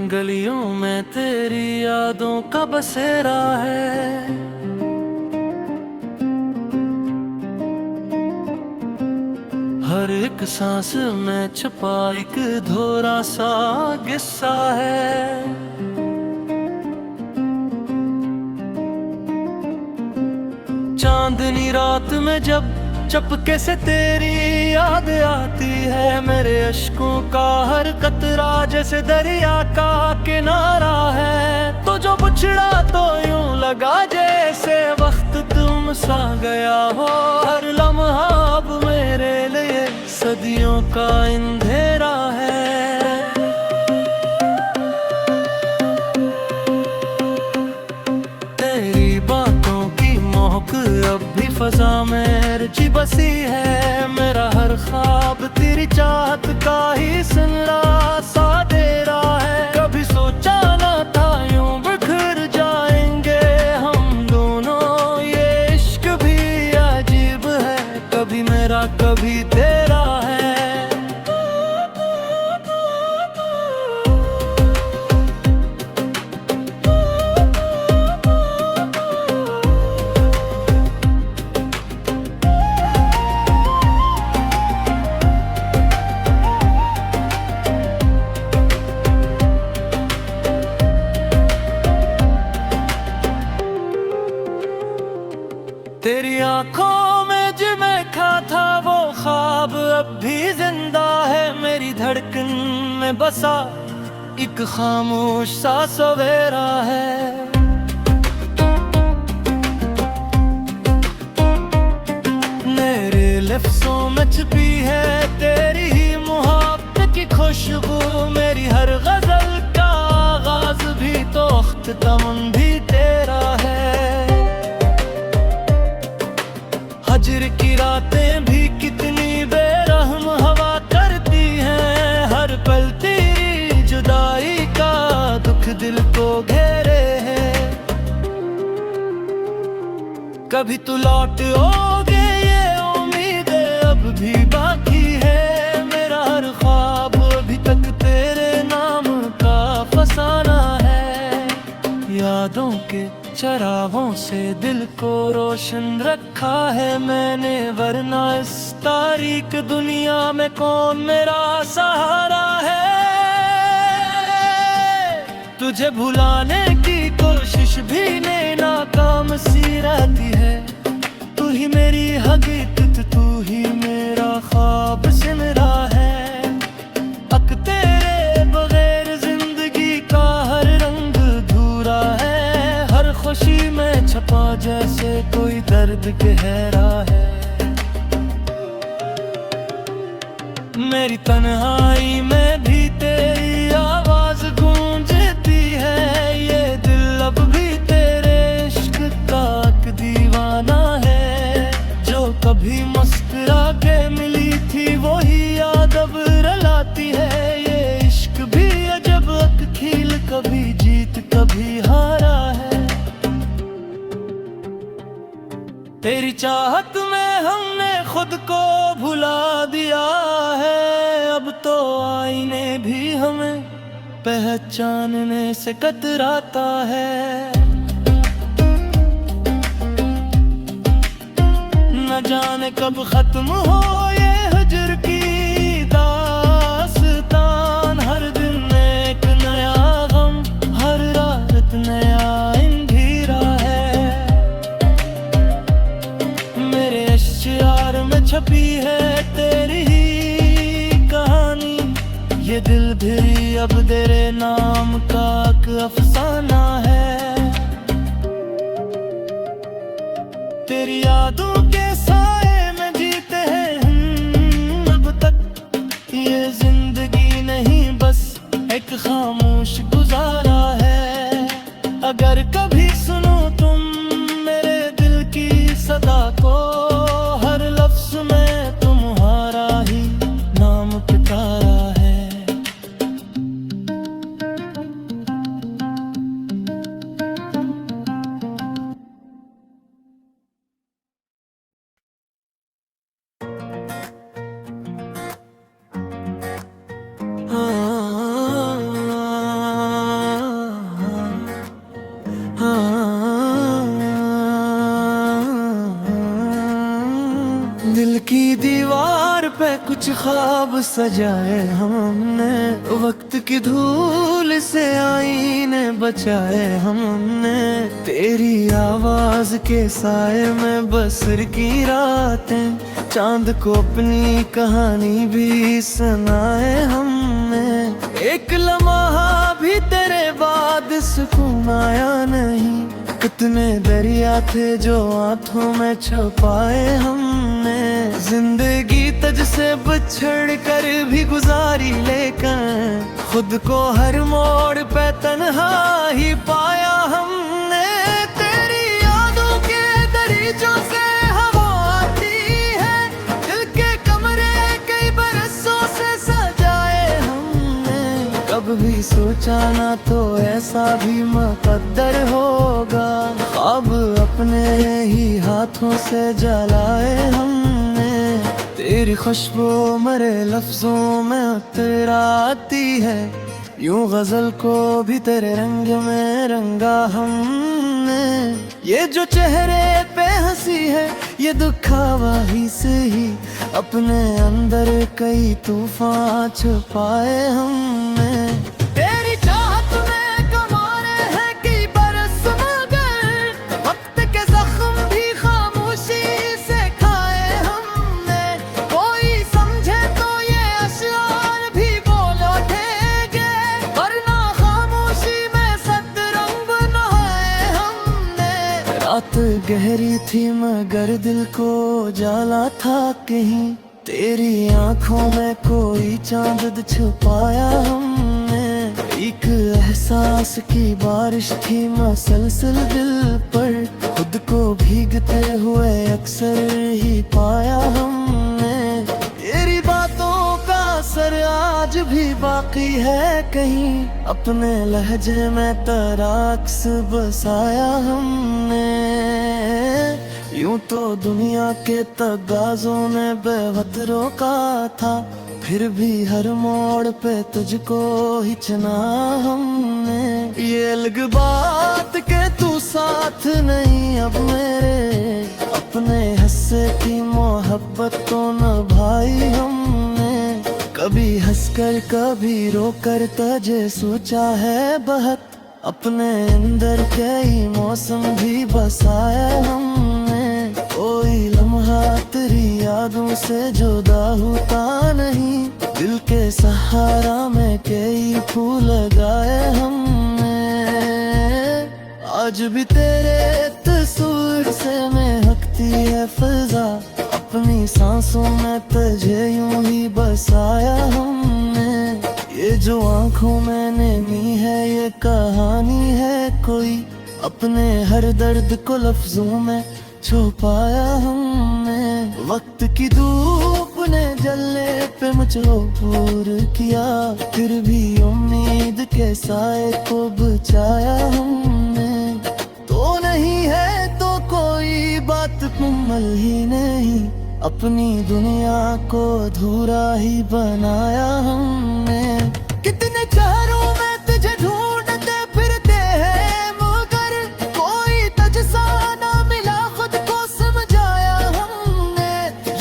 गलियों में तेरी यादों का बसेरा है। हर एक सांस में छुपा एक धोरा सा किस्सा है। चांदनी रात में जब चपके से तेरी याद आती है, मेरे अश्कों का हर कतरा जैसे दरिया का किनारा है। तो जो बिछड़ा तो यूं लगा जैसे वक्त तुम सा गया हो, हर लम्हा अब मेरे लिए सदियों का अंधेरा है। तेरी बातों की महक अब भी फजा में रची बसी है। मेरा हर ख्वाब तेरी चाहत का ही सुनला सा दे रहा है। कभी सोचा ना था यूं बिखर जाएंगे हम दोनों, ये इश्क भी अजीब है, कभी मेरा कभी तेरा है। तेरी आंखों में जिमेखा था वो ख्वाब अब भी जिंदा है। मेरी धड़कन में बसा एक खामोश सा सवेरा है। मेरे लफ्ज़ों में छुपी है तेरी ही मुहब्बत की खुशबू। मेरी हर गजल का आगाज भी तो अख्ताम भी तेरा है। हजर की रातें भी कितनी बेरहम हवा करती हैं। हर पल तेरी जुदाई का दुख दिल को घेरे है। कभी तू लौट आओगे ये उम्मीद अब भी बाकी है। मेरा हर ख्वाब अभी तक तेरे नाम का फसाना है। यादों के चरागों से दिल को रोशन रखा है मैंने, वरना इस तारीक दुनिया में कौन मेरा सहारा है। तुझे भुलाने की कोशिश भी नाकाम सी रहती है। तू ही मेरी हकीकत, तू ही मेरा ख्वाब सिमरा है। अक तेरे बगैर जिंदगी का हर रंग अधूरा है। हर खुशी में छपा जैसे कोई दर्द गहरा है। मेरी तन्हाई में भी तेरी आवाज गूंजती है। ये दिल अब भी तेरे इश्क का एक दीवाना है। जो कभी मुस्कुरा के मिली थी वही याद अब रुलाती है। ये इश्क भी अजब एक खेल, कभी जीत कभी हारा है। तेरी चाहत में हमने खुद को भुला दिया है। अब तो आईने भी हमें पहचानने से कतराता है। न जाने कब खत्म हो ये हजर की दास्तान। हर दिन एक नया गम, हर रात नया अंधेरा है। मेरे अश्यार में छपी है तेरी ही कहानी। ये दिल भी अब तेरे नाम का एक अफसाना है। तेरी यादों के साए में जीते हैं हम अब तक। ये जिंदगी नहीं बस एक खामोश गुजारा है। अगर कभी सुनो तुम मेरे दिल की सदा को, दिल की दीवार पे कुछ ख्वाब सजाए हमने, वक्त की धूल से आईने बचाए हमने। तेरी आवाज के साए में बसर की रातें, चांद को अपनी कहानी भी सुनाए हमने। एक लम्हा भी तेरे बाद सुकून आया नहीं, कितने दरिया थे जो आंखों में छुपाए हमने। जिंदगी तुझसे बिछड़ कर भी गुजारी, लेकिन खुद को हर मोड़ पे तन्हा ही पाया हमने। तेरी यादों के दरीचों से हवा आती है, दिल के कमरे कई बरसों से सजाए हमने। कभी सोचा ना तो ऐसा भी मुकद्दर होगा, ख्वाब अपने ही हाथों से जलाए हमने। तेरी खुशबू मरे लफ्जों में उतर आती है, यूं गजल को भी तेरे रंग में रंगा हमने। ये जो चेहरे पे हंसी है, ये दुखावा ही से ही अपने अंदर कई तूफान छुपाए हमने। तेरी चाहत में कमाने हैं कई बरस, मगर वक्त के जख्म भी खामोशी से खाए हमने। कोई समझे तो ये अशआर भी बोल उठेंगे, वरना खामोशी में सतरंग नहाए हमने। रात गहरी थी मगर दिल को जाला था कहीं, तेरी आंखों में कोई चांद छुपाया हमने। एक एहसास की बारिश थी मसलसल दिल पर, खुद को भीगते हुए अक्सर ही पाया हमने। तेरी बातों का असर आज भी बाकी है कहीं, अपने लहजे में तराक्स बसाया हमने। यूं तो दुनिया के तगाजों ने बेवक्त रोका था, फिर भी हर मोड़ पे तुझको ही चुना हमने। ये अलग बात के तू साथ नहीं अब मेरे, अपने हिस्से की मोहब्बत तो निभाई हमने। कभी हंसकर कभी रोकर तुझे सोचा है बहुत, अपने अंदर कई मौसम भी बसाया हमने। कोई लम्हा तेरी यादों से जुदा होता नहीं, दिल के सहारा में कई फूल लगाए हमने। आज भी तेरे तस्वीर से महकती है फिजा, अपनी सांसों में तुझे यूं ही बसाया हमने। ये जो आंखों में नमी है ये कहानी है कोई, अपने हर दर्द को लफ्जों में छुपाया हमने। वक्त की धूप ने जलने पे मुझको पूर किया, फिर भी उम्मीद के साए को बचाया हमने। तो नहीं है तो कोई बात मुकम्मल ही नहीं, अपनी दुनिया को अधूरा ही बनाया हमने। कितने चेहरों में तुझे ढूंढते फिरते हैं, मगर कोई तुझसा ना मिला खुद को समझाया हमने।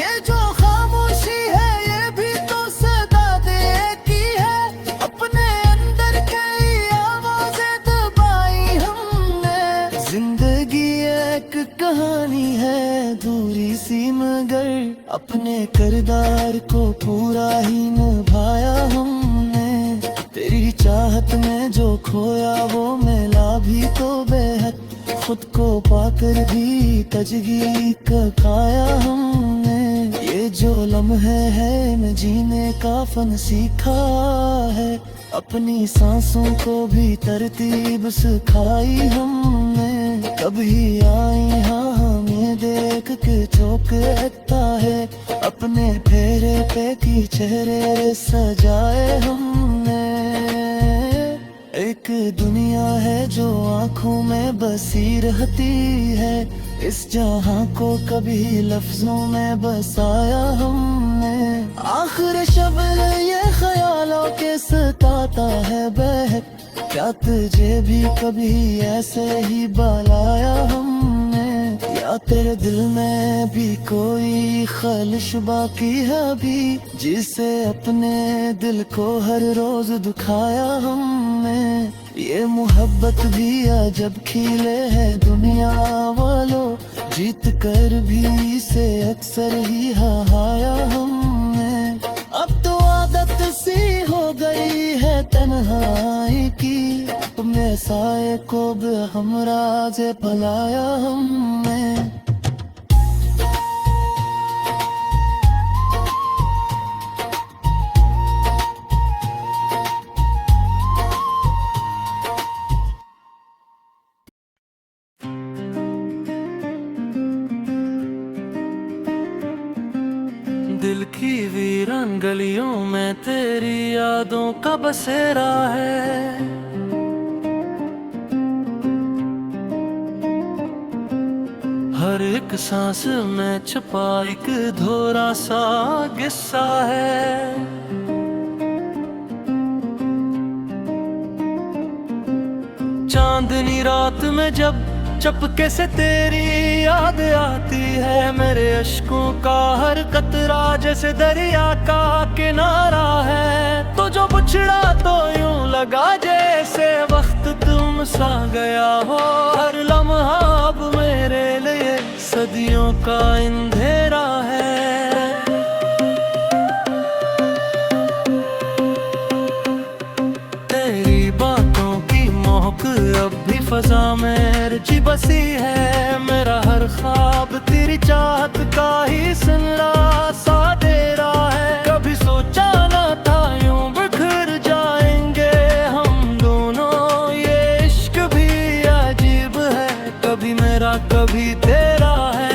ये जो खामोशी है ये भी तो सदा दे की है, अपने अंदर कई आवाजें दबाई हमने। जिंदगी एक कहानी है दूरी सी, मगर अपने किरदार को पूरा ही निभाया हमने। तेरी चाहत में जो खोया वो मिला भी तो बेहद, खुद को पाकर भी तजगी का खाया हमने। ये जो लम्हे है न जीने का फन सीखा है, अपनी सांसों को भी तरतीब सिखाई हमने। कभी आई हाँ हमें देख के चौंकता है, अपने फेरे पे की चेहरे सजाए हमने। एक दुनिया है जो आंखों में बसी रहती है, इस जहां को कभी लफ्जों में बसाया हमने। आखिर शब्द ये ख्यालों के सताता है बहक, क्या तुझे भी कभी ऐसे ही बुलाया हमने। क्या तेरे दिल में भी कोई ख्वाहिश बाकी है अभी, जिसे अपने दिल को हर रोज दुखाया हमने। ये मोहब्बत भी अजब खिले है दुनिया वालों, जीत कर भी इसे अक्सर ही हाया हमने। अब तो आदत सी हो गई है तन्हाई की, अपने साए को भी हमरा से फैलाया हमने। दिल की वीरान गलियों में तेरी यादों का बसेरा है। हर एक सांस में छुपा एक धोरा सा किस्सा है। चांदनी रात में जब चपके से तेरी याद आती है, मेरे अश्कों का हर कतरा जैसे दरिया का किनारा है। तो जो बिछड़ा तो यूं लगा जैसे वक्त तुम सा गया हो, हर लम्हा अब मेरे लिए सदियों का अंधेरा है। तेरी बातों की महक अब भी फजा में रची बसी है, मेरा हर ख्वाब तेरी चाहत का ही सुनला सा दे रहा है। कभी सोचा ना था यूं बिखर जाएंगे हम दोनों, ये इश्क भी अजीब है, कभी मेरा कभी तेरा है।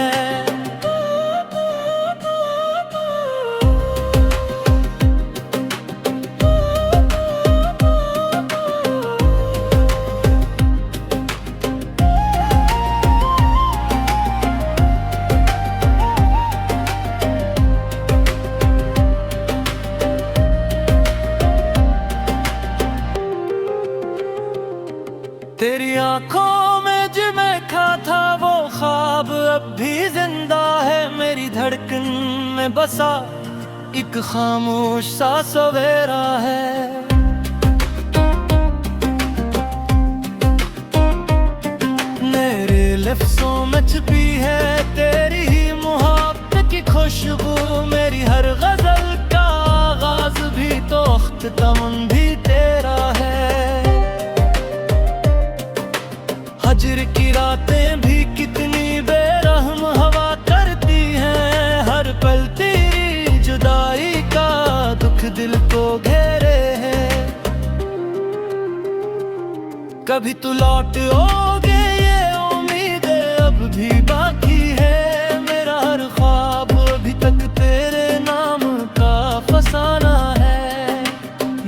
तेरी आंखों में जिमेखा था वो ख्वाब अब भी जिंदा है, मेरी धड़कन में बसा एक खामोश सा सवेरा है। मेरे लफ्ज़ों में छुपी है तेरी ही मोहब्बत की खुशबू, मेरी हर गजल का आगाज भी तो अख्ताम भी तेरा है। हजर की रातें भी कितनी बेरहम हवा करती हैं, हर पल तेरी जुदाई का दुख दिल को घेरे है। कभी तू लौट आओगे ये उम्मीद अब भी बाकी है, मेरा हर ख्वाब अभी तक तेरे नाम का फसाना है।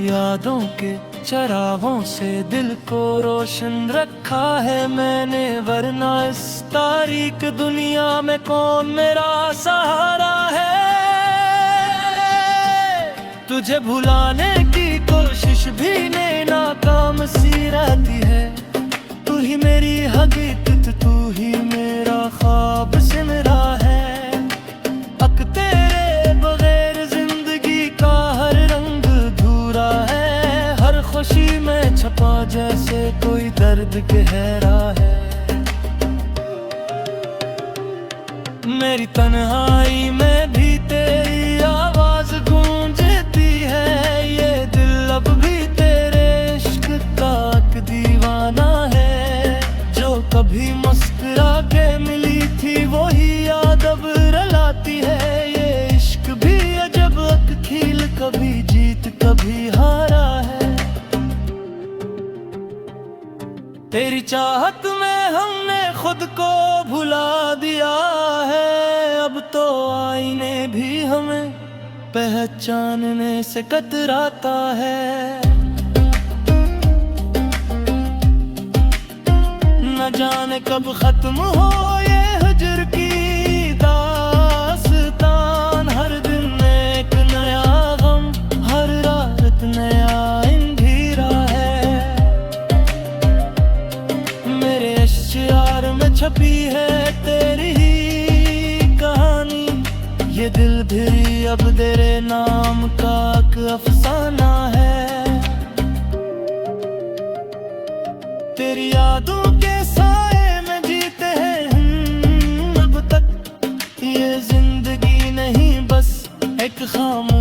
यादों के चरागों से दिल को रोशन रखा है मैंने, वरना इस तारीक दुनिया में कौन मेरा सहारा है। तुझे भुलाने की कोशिश भी नहीं नाकाम सी रहती है, तू ही मेरी हकीकत तू ही मेरा ख्वाब सिमरा है। अक तेरे बगैर जिंदगी का हर रंग अधूरा है, हर खुशी में छपा जैसे कोई दर्द गहरा है। मेरी तन्हाई में भी तेरी आवाज गूंजती है, ये दिल अब भी तेरे इश्क का दीवाना है। जो कभी मुस्कुरा के मिली थी वही याद अब रुलाती है, ये इश्क भी अजब अखील कभी जीत कभी हारा है। तेरी चाहत में हमने खुद को भुला दिया है, अब तो आईने भी हमें पहचानने से कतराता है। न जाने कब खत्म हो ये हजर की दास्तान, हर दिन एक नया गम हर रात नया अंधेरा है। मेरे अश्यार में छपी है तेरी ये दिल भी अब तेरे नाम का एक अफसाना है। तेरी यादों के साए में जीते हैं हम अब तक, ये जिंदगी नहीं बस एक खामोश